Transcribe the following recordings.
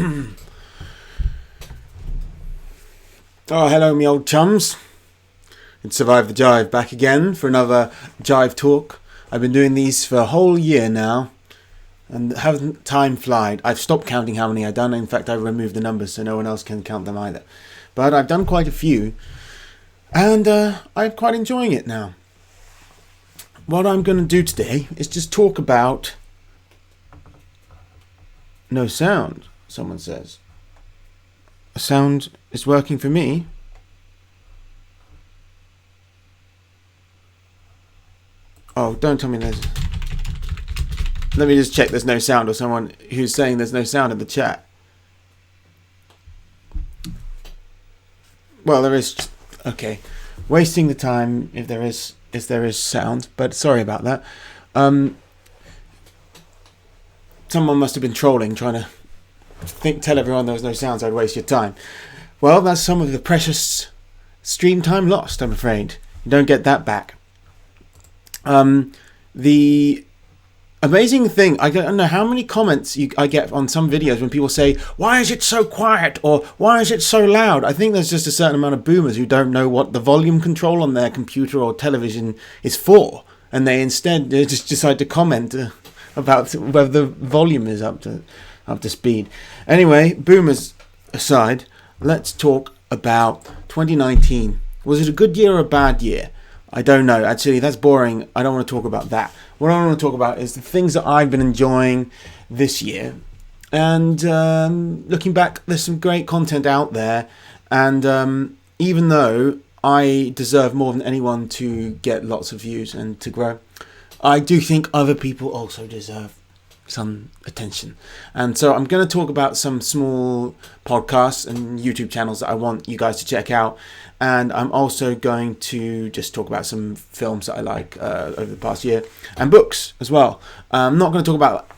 Oh, hello, me old chums. It's Survive the Jive back again for another Jive Talk. I've been doing these for a whole year now, and haven't time flied. I've stopped counting how many I've done. In fact, I removed the numbers so no one else can count them either. But I've done quite a few, and I'm quite enjoying it now. What I'm going to do today is just talk about no sound, someone says. A sound is working for me. Oh, don't tell me there's... Let me just check there's no sound, or someone who's saying there's no sound in the chat. Well, there is... Okay. Wasting the time if there is sound, but sorry about that. Someone must have been trolling, trying to tell everyone there was no sound so I'd waste your time. Well, that's some of the precious stream time lost, I'm afraid. You don't get that back. The amazing thing, I don't know how many comments I get on some videos when people say, why is it so quiet? Or why is it so loud? I think there's just a certain amount of boomers who don't know what the volume control on their computer or television is for. And they instead just decide to comment about whether the volume is up to speed. Anyway, boomers aside, let's talk about 2019. Was it a good year or a bad year? I don't know. Actually, that's boring. I don't want to talk about that. What I want to talk about is the things that I've been enjoying this year. And looking back, there's some great content out there. And even though I deserve more than anyone to get lots of views and to grow, I do think other people also deserve some attention. And so I'm going to talk about some small podcasts and YouTube channels that I want you guys to check out. And I'm also going to just talk about some films that I like over the past year, and books as well. I'm not going to talk about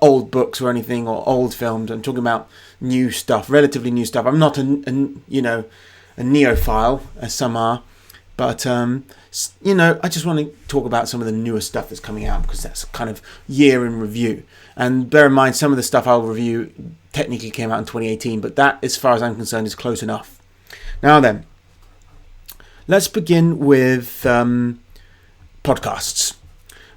old books or anything, or old films. I'm talking about new stuff, relatively new stuff. I'm not a neophile, as some are. But, I just want to talk about some of the newer stuff that's coming out, because that's kind of year in review. And bear in mind, some of the stuff I'll review technically came out in 2018, but that, as far as I'm concerned, is close enough. Now then, let's begin with podcasts.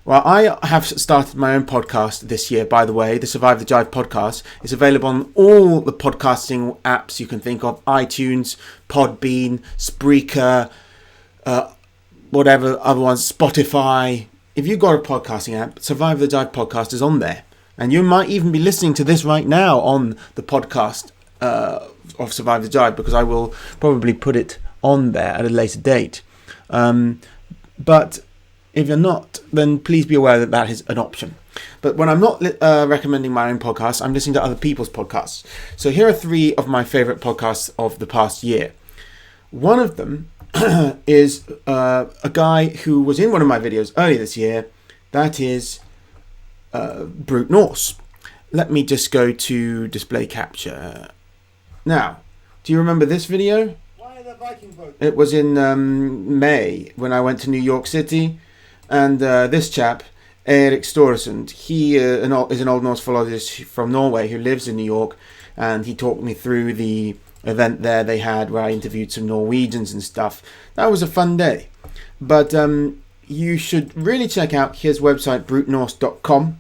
Well, I have started my own podcast this year, by the way. The Survive the Jive podcast is available on all the podcasting apps you can think of. iTunes, Podbean, Spreaker, whatever other ones, Spotify. If you've got a podcasting app, Survive the Jive podcast is on there. And you might even be listening to this right now on the podcast of Survive the Jive, because I will probably put it on there at a later date. But if you're not, then please be aware that that is an option. But when I'm not recommending my own podcast, I'm listening to other people's podcasts. So here are 3 of my favourite podcasts of the past year. One of them is a guy who was in one of my videos earlier this year. That is Brute Norse. Let me just go to display capture. Now, do you remember this video? Why are there Viking boats? It was in May when I went to New York City, and this chap, Erik Storesund, he is an Old Norse philologist from Norway who lives in New York, and he talked me through the event there they had where I interviewed some Norwegians and stuff. That was a fun day. But you should really check out his website, brutenorse.com,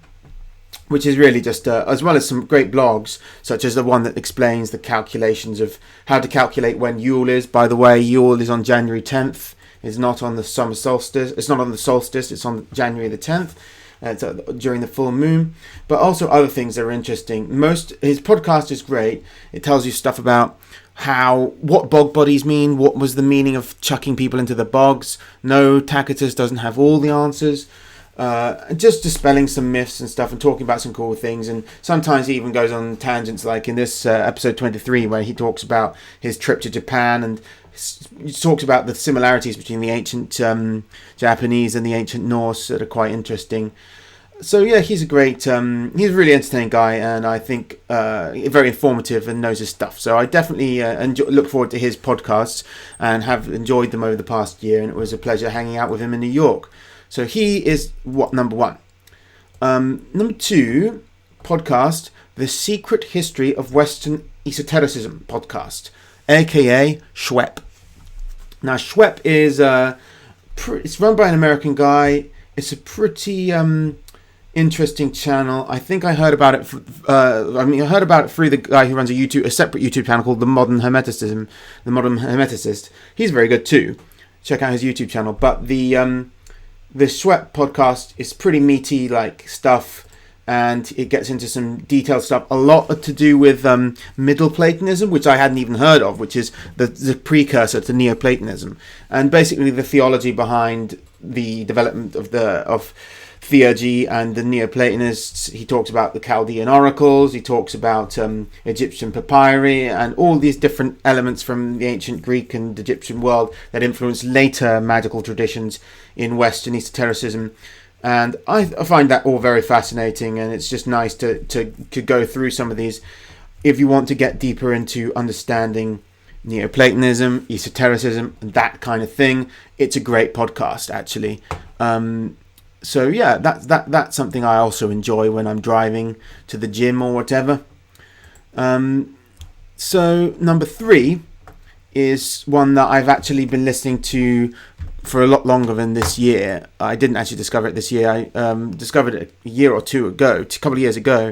which is really just, as well as some great blogs, such as the one that explains the calculations of how to calculate when Yule is. By the way, Yule is on January 10th. It's not on the summer solstice. It's not on the solstice. It's on January the 10th. It's during the full moon. But also other things that are interesting. His podcast is great. It tells you stuff about what bog bodies mean, what was the meaning of chucking people into the bogs. No, Tacitus doesn't have all the answers. Just dispelling some myths and stuff, and talking about some cool things. And sometimes he even goes on tangents, like in this episode 23, where he talks about his trip to Japan, and he talks about the similarities between the ancient Japanese and the ancient Norse that are quite interesting. So yeah, he's a great, he's a really entertaining guy, and I think very informative and knows his stuff. So I definitely look forward to his podcasts and have enjoyed them over the past year, and it was a pleasure hanging out with him in New York. So he is number one. Number two podcast, The Secret History of Western Esotericism podcast, aka SHWEP. Now, SHWEP is it's run by an American guy. It's a pretty interesting channel. I think I heard about it. I heard about it through the guy who runs a separate YouTube channel called The Modern Hermeticist. He's very good too. Check out his YouTube channel. But the SHWEP podcast is pretty meaty like stuff, and it gets into some detailed stuff. A lot to do with Middle Platonism, which I hadn't even heard of, which is the precursor to Neoplatonism, and basically the theology behind the development of theurgy and the Neoplatonists. He talks about the Chaldean oracles. He talks about Egyptian papyri and all these different elements from the ancient Greek and Egyptian world that influenced later magical traditions in Western esotericism. And I find that all very fascinating, and it's just nice to go through some of these. If you want to get deeper into understanding Neoplatonism, esotericism, and that kind of thing, it's a great podcast, actually. So yeah, that's something I also enjoy when I'm driving to the gym or whatever. So number 3 is one that I've actually been listening to for a lot longer than this year. I didn't actually discover it this year. I discovered it a year or two ago, a couple of years ago.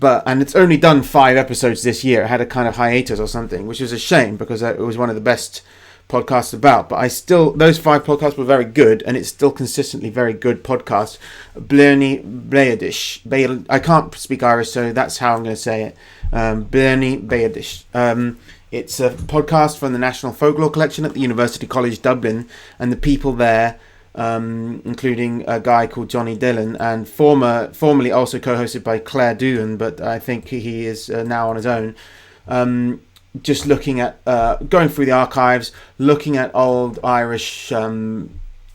And it's only done 5 episodes this year. It had a kind of hiatus or something, which was a shame because it was one of the best podcasts about. But those 5 podcasts were very good, and it's still consistently very good podcast. Bliurini, I can't speak Irish, so that's how I'm going to say it. Bliurini. It's a podcast from the National Folklore Collection at the University College Dublin, and the people there, including a guy called Johnny Dillon, and formerly also co-hosted by Claire Doohan, but I think he is now on his own. Just looking at going through the archives, looking at old Irish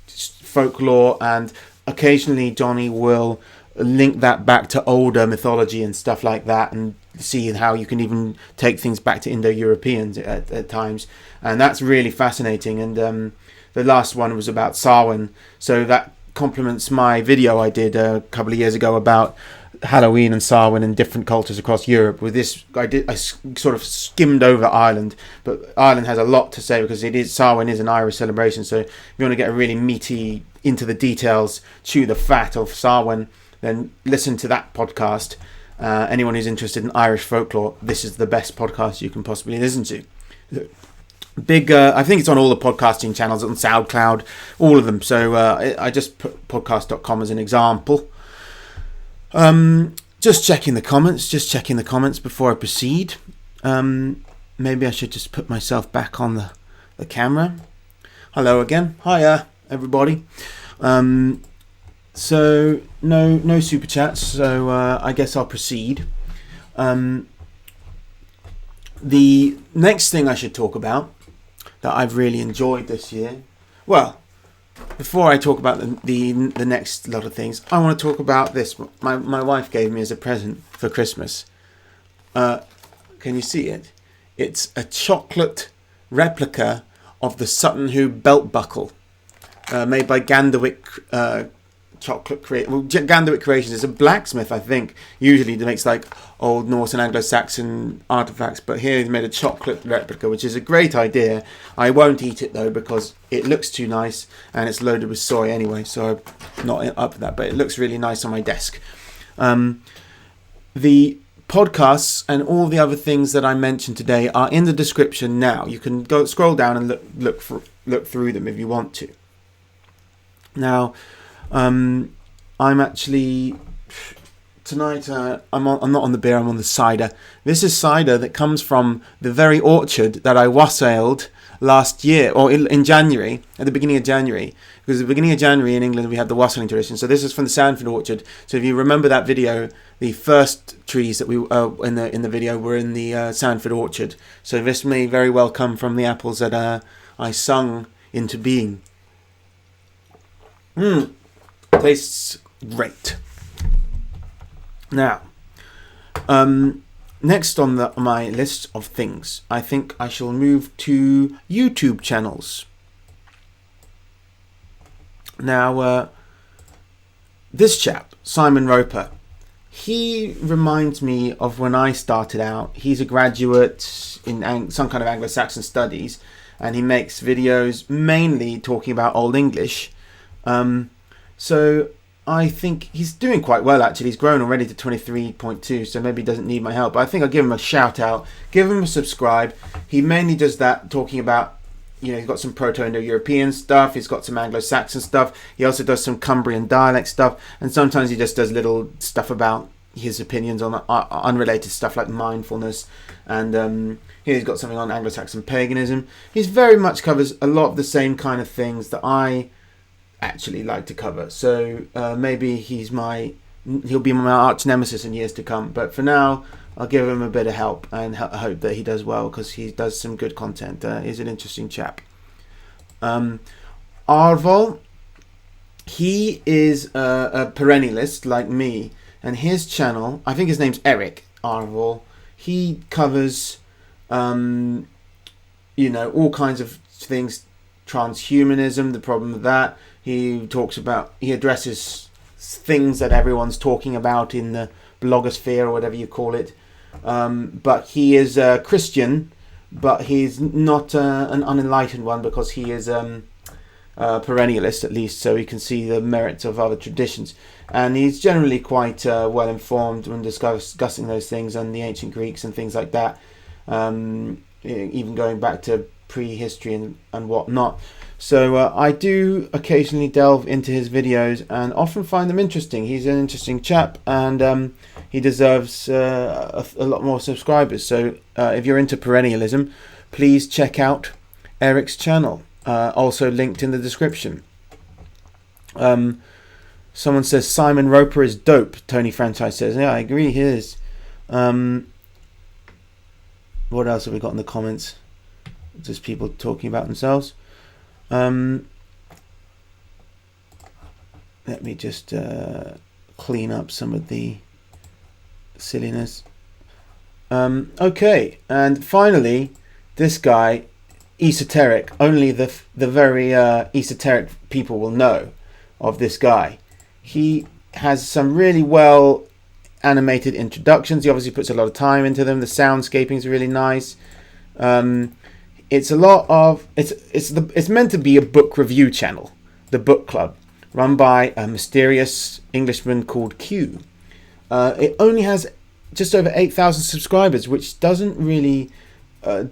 folklore, and occasionally Johnny will link that back to older mythology and stuff like that, and see how you can even take things back to Indo-Europeans at times, and that's really fascinating. And the last one was about Samhain, so that complements my video I did a couple of years ago about Halloween and Samhain in different cultures across Europe. With this, I sort of skimmed over Ireland, but Ireland has a lot to say because Samhain is an Irish celebration. So if you want to get a really meaty into the details, chew the fat of Samhain, then listen to that podcast. Anyone who's interested in Irish folklore, this is the best podcast you can possibly listen to. I think it's on all the podcasting channels, on SoundCloud, all of them. So I just put podcast.com as an example. Just checking the comments before I proceed. Maybe I should just put myself back on the camera. Hello again. Hiya, everybody. So no super chats, so I guess I'll proceed. The next thing I should talk about that I've really enjoyed this year, well, before I talk about the next lot of things, I want to talk about this. My wife gave me as a present for Christmas. Can you see it? It's a chocolate replica of the Sutton Hoo belt buckle, made by Ganderwick Ganderwick Creations is a blacksmith, I think. Usually he makes like old Norse and Anglo-Saxon artifacts, but here he's made a chocolate replica, which is a great idea. I won't eat it though because it looks too nice and it's loaded with soy anyway, so I'm not up for that, but it looks really nice on my desk. The podcasts and all the other things that I mentioned today are in the description now. You can go scroll down and look through them if you want to. Now, I'm actually tonight. I'm not on the beer. I'm on the cider. This is cider that comes from the very orchard that I wassailed last year, or in January, at the beginning of January. Because at the beginning of January in England we have the wassailing tradition. So this is from the Sandford orchard. So if you remember that video, the first trees that we in the video were in the Sandford orchard. So this may very well come from the apples that I sung into being. Tastes great. Now, next on my list of things, I think I shall move to YouTube channels. Now, this chap, Simon Roper, he reminds me of when I started out. He's a graduate in some kind of Anglo-Saxon studies, and he makes videos mainly talking about Old English. So I think he's doing quite well, actually. He's grown already to 23.2, so maybe he doesn't need my help. But I think I'll give him a shout out, give him a subscribe. He mainly does that, talking about, he's got some Proto-Indo-European stuff, he's got some Anglo-Saxon stuff, he also does some Cumbrian dialect stuff, and sometimes he just does little stuff about his opinions on unrelated stuff like mindfulness, and here he's got something on Anglo-Saxon paganism. He very much covers a lot of the same kind of things that I actually like to cover, so maybe he'll be my arch nemesis in years to come, but for now I'll give him a bit of help and hope that he does well, because he does some good content. He's an interesting chap. Aarvoll, he is a perennialist like me, and his channel, I think his name's Eric Aarvoll, he covers all kinds of things, transhumanism, the problem with that. He addresses things that everyone's talking about in the blogosphere or whatever you call it. But he is a Christian, but he's not an unenlightened one, because he is a perennialist, at least, so he can see the merits of other traditions. And he's generally quite well informed when discussing those things, and the ancient Greeks and things like that, even going back to prehistory and whatnot. So I do occasionally delve into his videos and often find them interesting. He's an interesting chap, and he deserves a lot more subscribers. So if you're into perennialism, please check out Eric's channel, also linked in the description. Someone says Simon Roper is dope. Tony Franchise says, yeah, I agree, he is. What else have we got in the comments? Just people talking about themselves. Let me just clean up some of the silliness. Okay, and finally, this guy, esoteric. Only the very esoteric people will know of this guy. He has some really well animated introductions. He obviously puts a lot of time into them. The soundscaping is really nice. It's a lot of it's meant to be a book review channel, the book club, run by a mysterious Englishman called Q. It only has just over 8,000 subscribers, which doesn't really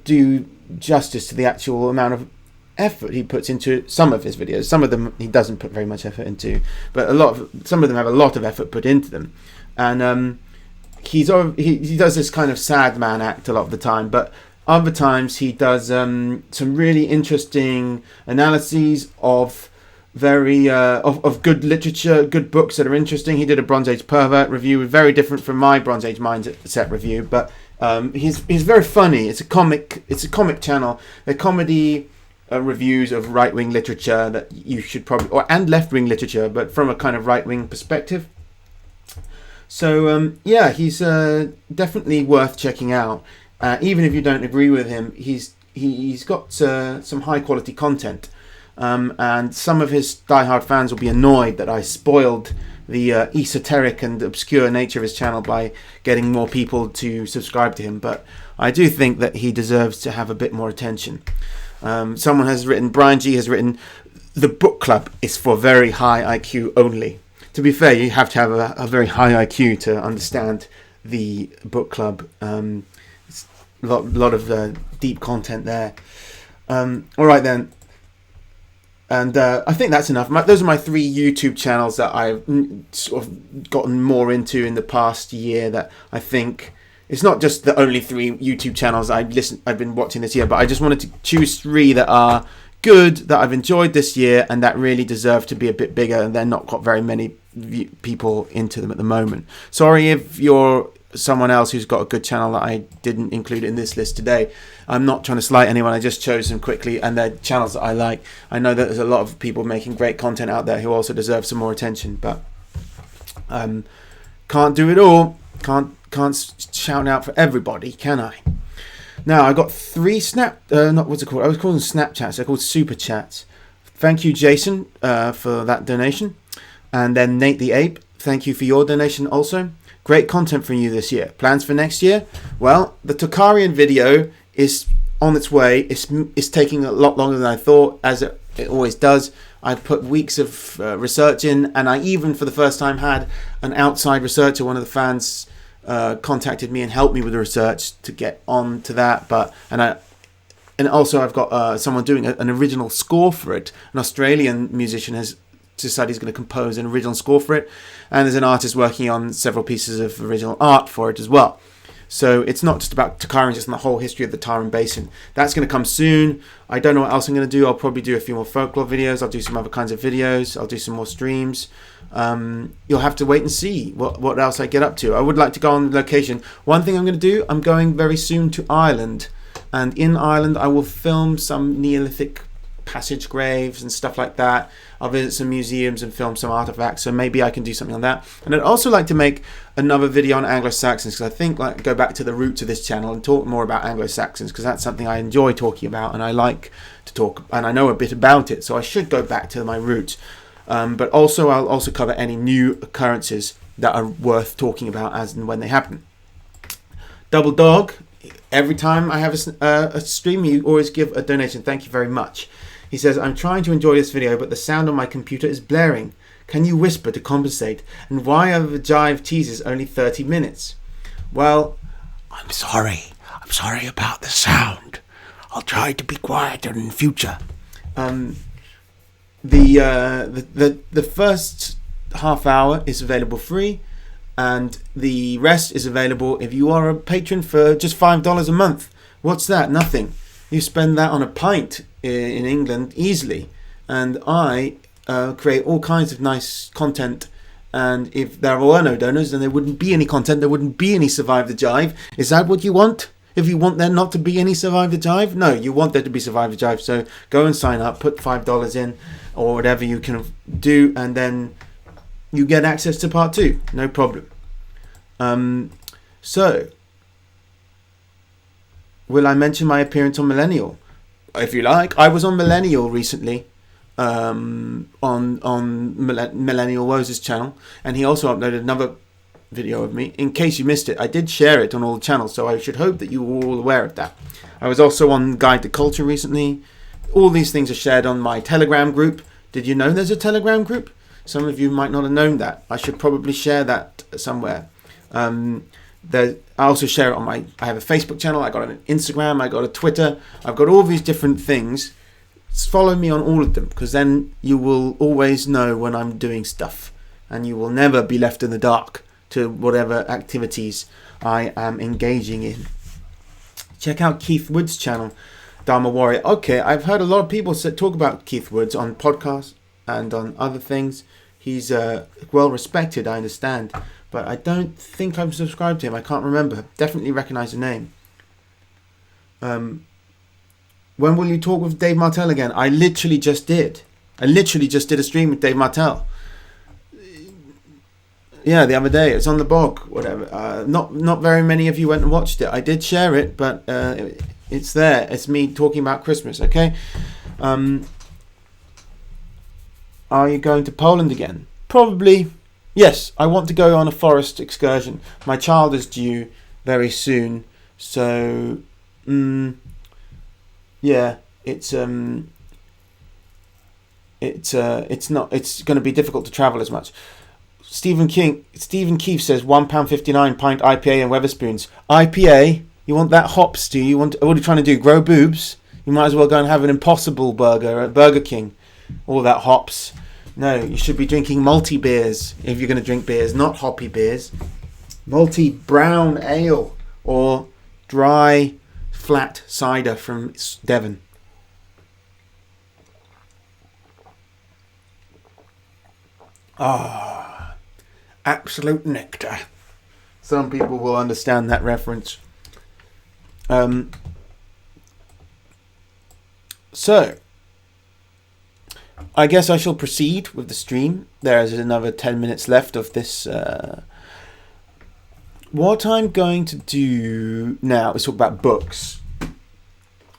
do justice to the actual amount of effort he puts into some of his videos. Some of them he doesn't put very much effort into, but some of them have a lot of effort put into them. And he does this kind of sad man act a lot of the time, but other times he does some really interesting analyses of of good literature, good books that are interesting. He did a Bronze Age Pervert review, very different from my Bronze Age Mindset review, but he's very funny. It's a comic channel. They're comedy reviews of right-wing literature that you should probably, and left-wing literature, but from a kind of right-wing perspective. So yeah, he's definitely worth checking out. Even if you don't agree with him, he's got some high quality content, and some of his diehard fans will be annoyed that I spoiled the esoteric and obscure nature of his channel by getting more people to subscribe to him. But I do think that he deserves to have a bit more attention. Someone has written, Brian G has written, the book club is for very high IQ only. To be fair, you have to have a very high IQ to understand the book club. A lot of deep content there. All right then, and I think that's enough. Those are my 3 YouTube channels that I've sort of gotten more into in the past year. That I think it's not just the only 3 YouTube channels I've been watching this year, but I just wanted to choose 3 that are good, that I've enjoyed this year, and that really deserve to be a bit bigger. And they're not got very many people into them at the moment. Sorry if you're someone else who's got a good channel that I didn't include in this list today. I'm not trying to slight anyone, I just chose them quickly, and they're channels that I like. I know that there's a lot of people making great content out there who also deserve some more attention, but can't do it all. Can't shout out for everybody, can I? Now I got 3 I was calling them Snapchats. They're called Super Chats. Thank you, Jason, for that donation, and then Nate the Ape. Thank you for your donation also. Great content from you this year. Plans for next year? Well, the Tokarian video is on its way. It's taking a lot longer than I thought, as it always does. I put weeks of research in, and I even for the first time had an outside researcher. One of the fans contacted me and helped me with the research to get on to that. And also I've got someone doing an original score for it. An Australian musician has decided he's going to compose an original score for it, and there's an artist working on several pieces of original art for it as well. So it's not just about Tokarian, just the whole history of the Taran Basin. That's going to come soon. I don't know what else I'm going to do. I'll probably do a few more folklore videos. I'll do some other kinds of videos. I'll do some more streams. You'll have to wait and see what else I get up to. I would like to go on location. One thing I'm going to do, I'm going very soon to Ireland. And in Ireland, I will film some Neolithic passage graves and stuff like that. I'll visit some museums and film some artifacts, so maybe I can do something on that. And I'd also like to make another video on Anglo-Saxons, because I think go back to the roots of this channel and talk more about Anglo-Saxons, because that's something I enjoy talking about and I like to talk, and I know a bit about it, so I should go back to my roots. But also I'll also cover any new occurrences that are worth talking about as and when they happen. Double Dog, every time I have a stream, you always give a donation. Thank you very much. He says, I'm trying to enjoy this video, but the sound on my computer is blaring. Can you whisper to compensate? And why are the Jive teasers only 30 minutes? Well, I'm sorry. I'm sorry about the sound. I'll try to be quieter in future. The first half hour is available free, and the rest is available if you are a patron for just $5 a month. What's that? Nothing. You spend that on a pint in England easily, and I create all kinds of nice content. And if there were no donors, then there wouldn't be any content. There wouldn't be any Survive the Jive. Is that what you want? If you want there not to be any Survive the Jive? No, you want there to be Survive the Jive. So go and sign up, put $5 in, or whatever you can do, and then you get access to part 2. No problem. So, will I mention my appearance on Millennial? If you like. I was on Millennial recently, on Millennial Woes' channel, and he also uploaded another video of me. In case you missed it, I did share it on all the channels, so I should hope that you were all aware of that. I was also on Guide to Culture recently. All these things are shared on my Telegram group. Did you know there's a Telegram group? Some of you might not have known that. I should probably share that somewhere. I also share it on I have a Facebook channel, I got an Instagram, I got a Twitter, I've got all these different things. Follow me on all of them, because then you will always know when I'm doing stuff, and you will never be left in the dark to whatever activities I am engaging in. Check out Keith Wood's channel, Dharma Warrior. Okay, I've heard a lot of people talk about Keith Woods on podcasts and on other things. He's well respected, I understand, but I don't think I'm subscribed to him. I can't remember. Definitely recognise the name. When will you talk with Dave Martell again? I literally just did. I literally just did a stream with Dave Martell. Yeah, the other day. It's on the blog, whatever. Not very many of you went and watched it. I did share it, but it's there. It's me talking about Christmas, okay? Are you going to Poland again? Probably. Yes, I want to go on a forest excursion. My child is due very soon, so yeah, it's going to be difficult to travel as much. Stephen Keefe says £1.59 pint IPA and Wetherspoons. IPA? You want that hops? Do you want? What are you trying to do? Grow boobs? You might as well go and have an Impossible Burger at Burger King. All that hops. No, you should be drinking multi beers if you're going to drink beers, not hoppy beers. Multi brown ale or dry flat cider from Devon. Ah, absolute nectar. Some people will understand that reference. So, I guess I shall proceed with the stream. There is another 10 minutes left of this. What I'm going to do now is talk about books.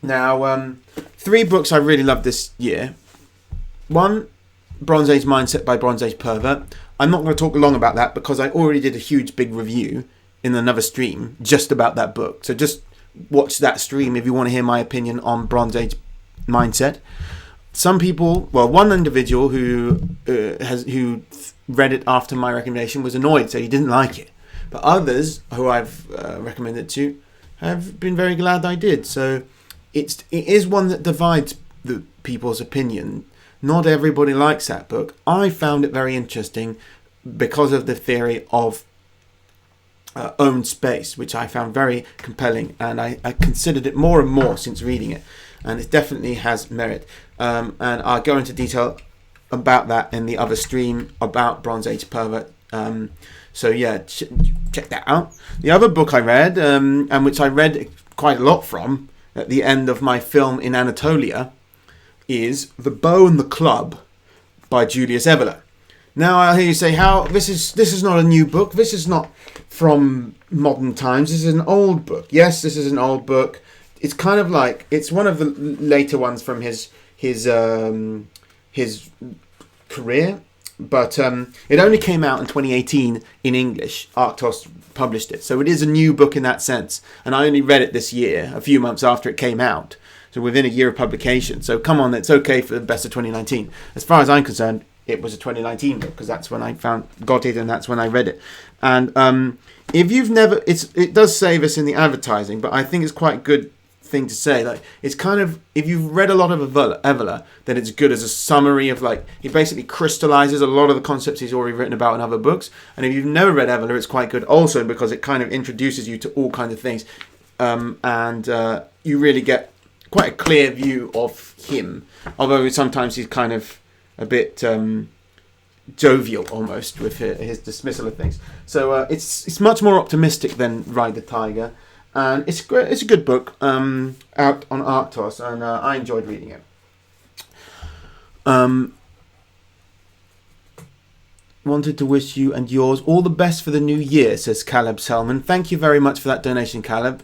Now, 3 books I really loved this year. One, Bronze Age Mindset by Bronze Age Pervert. I'm not going to talk long about that because I already did a huge big review in another stream just about that book. So just watch that stream if you want to hear my opinion on Bronze Age Mindset. Some people, well, one individual who read it after my recommendation was annoyed, so he didn't like it. But others who I've recommended to have been very glad I did. So it is one that divides the people's opinion. Not everybody likes that book. I found it very interesting because of the theory of owned space, which I found very compelling, and I considered it more and more since reading it, and it definitely has merit. And I'll go into detail about that in the other stream about Bronze Age Pervert. So yeah, check that out. The other book I read, and which I read quite a lot from at the end of my film in Anatolia, is The Bow and the Club by Julius Evola. Now I hear you say, "How this is not a new book. This is not from modern times. This is an old book." Yes, this is an old book. It's kind of like it's one of the later ones from his career, but it only came out in 2018 in English. Arctos published it, so it is a new book in that sense. And I only read it this year, a few months after it came out, so within a year of publication. So come on, it's okay for the best of 2019. As far as I'm concerned, it was a 2019 book because that's when I got it, and that's when I read it. And if you've never, it does say this in the advertising, but I think it's quite a good thing to say. Like, it's kind of, if you've read a lot of Evola, then it's good as a summary of, like, he basically crystallizes a lot of the concepts he's already written about in other books. And if you've never read Evola, it's quite good also because it kind of introduces you to all kinds of things, and you really get quite a clear view of him, although sometimes he's kind of a bit jovial almost with his dismissal of things. So it's much more optimistic than Ride the Tiger, and it's great. It's a good book out on Arctos, and I enjoyed reading it. Wanted to wish you and yours all the best for the new year, says Caleb Selman. Thank you very much for that donation, Caleb.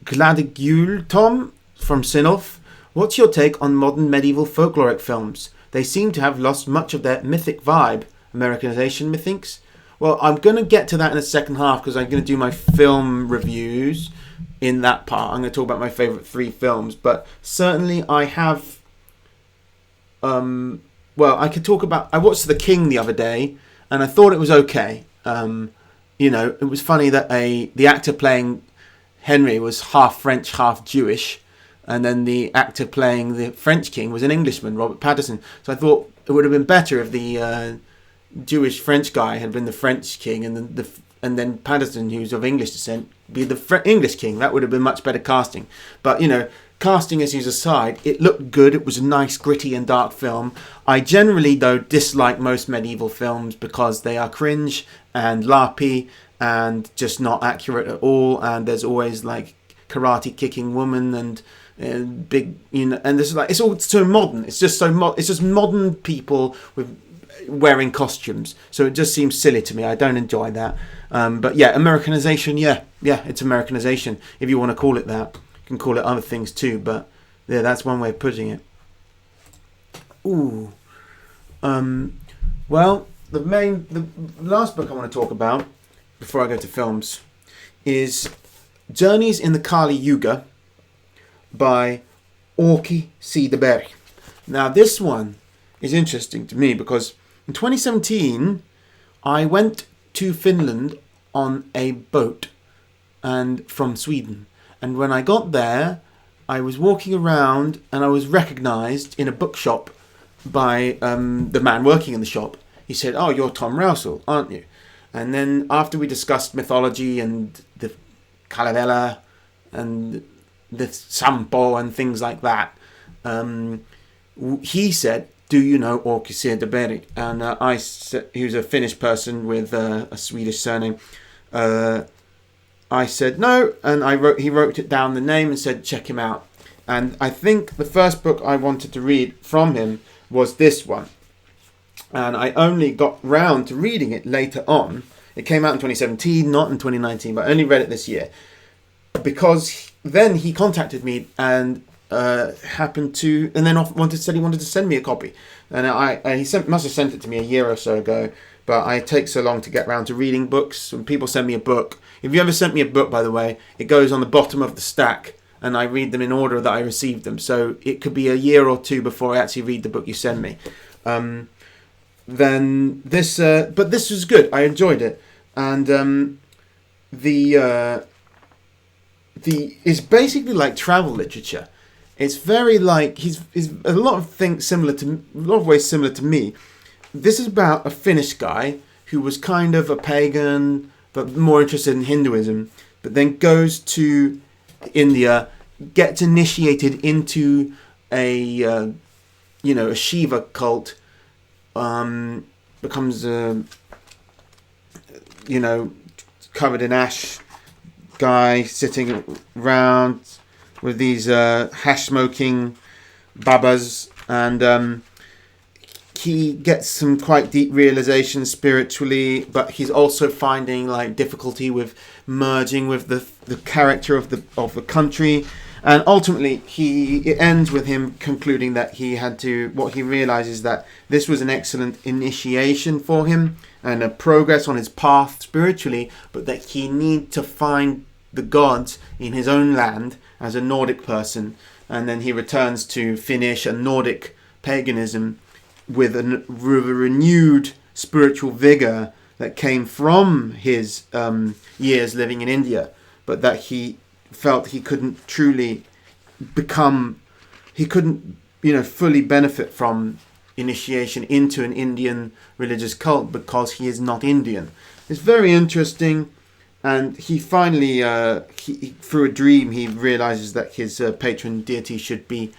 Glad Jul, Tom from Sinolf. What's your take on modern medieval folkloric films? They seem to have lost much of their mythic vibe. Americanization, methinks. Well, I'm going to get to that in the second half because I'm going to do my film reviews in that part. I'm going to talk about my favourite 3 films. But certainly I have... I could talk about... I watched The King the other day and I thought it was okay. It was funny that the actor playing Henry was half French, half Jewish. And then the actor playing the French king was an Englishman, Robert Pattinson. So I thought it would have been better if the Jewish French guy had been the French king, and then Pattinson, who's of English descent, be the English king. That would have been much better casting. But casting issues aside, it looked good. It was a nice, gritty and dark film. I generally, though, dislike most medieval films because they are cringe and larpy and just not accurate at all. And there's always like karate kicking woman and big, and this is like, it's all so modern. It's just it's just modern people with wearing costumes. So it just seems silly to me. I don't enjoy that. But yeah, Americanization. Yeah, it's Americanization. If you want to call it that, you can call it other things too. But yeah, that's one way of putting it. Ooh. Well, the last book I want to talk about before I go to films is Journeys in the Kali Yuga by Åke Cedarberg. Now this one is interesting to me because in 2017 I went to Finland on a boat and from Sweden, and when I got there I was walking around and I was recognised in a bookshop by the man working in the shop. He said, "Oh, you're Tom Rousel, aren't you?" And then after we discussed mythology and the Kalevala and the Sampo and things like that, he said, "Do you know Åke Cedarberg?" And I said, he was a Finnish person with a Swedish surname. I said no, and he wrote it down, the name, and said check him out. And I think the first book I wanted to read from him was this one, and I only got round to reading it later on. It came out in 2017, not in 2019, but I only read it this year because then he contacted me and happened to, and then said he wanted to send me a copy, and must have sent it to me a year or so ago. But I take so long to get around to reading books. When people send me a book, if you ever sent me a book, by the way, it goes on the bottom of the stack, and I read them in order that I received them. So it could be a year or two before I actually read the book you send me. Then this, but this was good. I enjoyed it, and it's basically like travel literature. It's very like he's a lot of ways similar to me. This is about a Finnish guy who was kind of a pagan, but more interested in Hinduism, but then goes to India, gets initiated into a Shiva cult, becomes covered in ash guy sitting around with these hash smoking babas, and he gets some quite deep realizations spiritually, but he's also finding like difficulty with merging with the character of the country, and ultimately it ends with him concluding that what he realizes that this was an excellent initiation for him and a progress on his path spiritually, but that he need to find the gods in his own land as a Nordic person, and then he returns to Finnish and Nordic paganism with a renewed spiritual vigor that came from his years living in India, but that he felt he couldn't truly fully benefit from initiation into an Indian religious cult because he is not Indian. It's very interesting, and he finally, through a dream, he realizes that his patron deity should be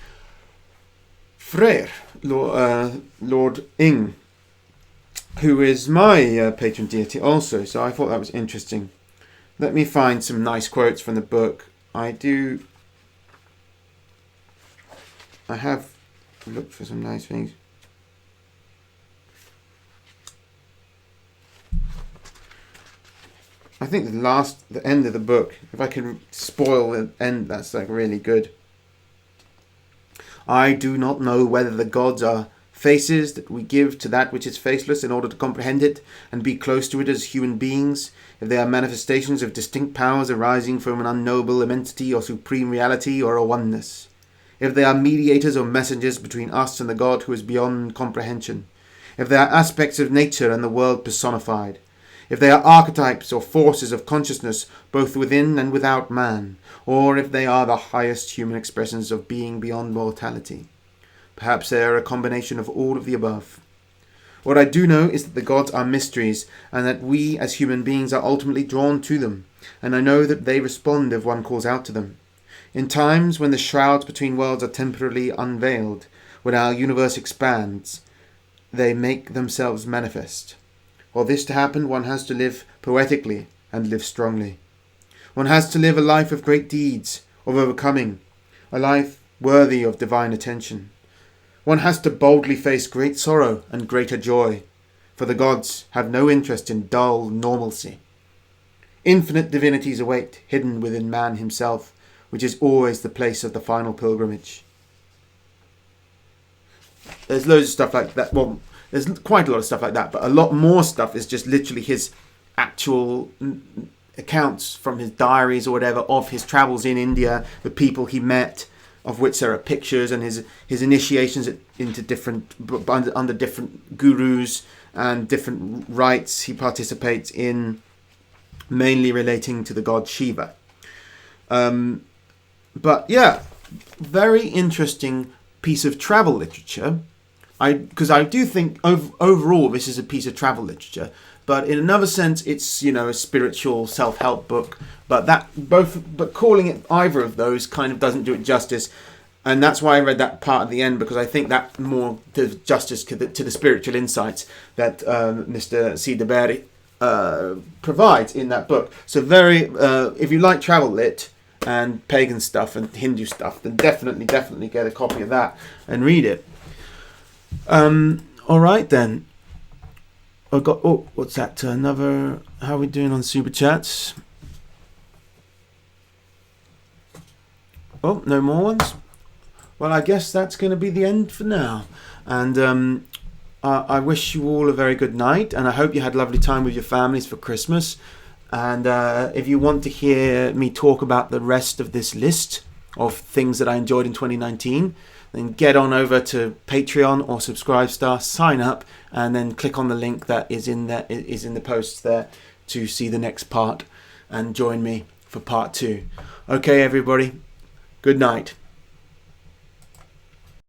Freyr, Lord Ing, who is my patron deity also. So I thought that was interesting. Let me find some nice quotes from the book. I have looked for some nice things. I think the end of the book, if I can spoil the end, that's like really good. I do not know whether the gods are faces that we give to that which is faceless in order to comprehend it and be close to it as human beings, if they are manifestations of distinct powers arising from an unknowable immensity or supreme reality or a oneness, if they are mediators or messengers between us and the God who is beyond comprehension, if they are aspects of nature and the world personified, if they are archetypes or forces of consciousness both within and without man, or if they are the highest human expressions of being beyond mortality. Perhaps they are a combination of all of the above. What I do know is that the gods are mysteries, and that we as human beings are ultimately drawn to them, and I know that they respond if one calls out to them. In times when the shrouds between worlds are temporarily unveiled, when our universe expands, they make themselves manifest. For this to happen, one has to live poetically and live strongly. One has to live a life of great deeds, of overcoming, a life worthy of divine attention. One has to boldly face great sorrow and greater joy, for the gods have no interest in dull normalcy. Infinite divinities await, hidden within man himself, which is always the place of the final pilgrimage. There's loads of stuff like that. Well, there's quite a lot of stuff like that, but a lot more stuff is just literally his actual accounts from his diaries or whatever of his travels in India, the people he met, of which there are pictures, and his initiations into different under different gurus and different rites he participates in, mainly relating to the god Shiva. But yeah, very interesting piece of travel literature. Because I do think overall this is a piece of travel literature, but in another sense it's a spiritual self-help book. But calling it either of those kind of doesn't do it justice, and that's why I read that part at the end, because I think that more does justice to the spiritual insights that Mr. Cedarberg provides in that book. So if you like travel lit and pagan stuff and Hindu stuff, then definitely get a copy of that and read it. All right then. I got. Oh, what's that? Another. How are we doing on super chats? Oh, no more ones. well, I guess that's going to be the end for now. And I wish you all a very good night, and I hope you had a lovely time with your families for Christmas. And if you want to hear me talk about the rest of this list of things that I enjoyed in 2019, then get on over to Patreon or Subscribestar, sign up, and then click on the link that is in the posts there to see the next part and join me for part 2. Okay, everybody, good night.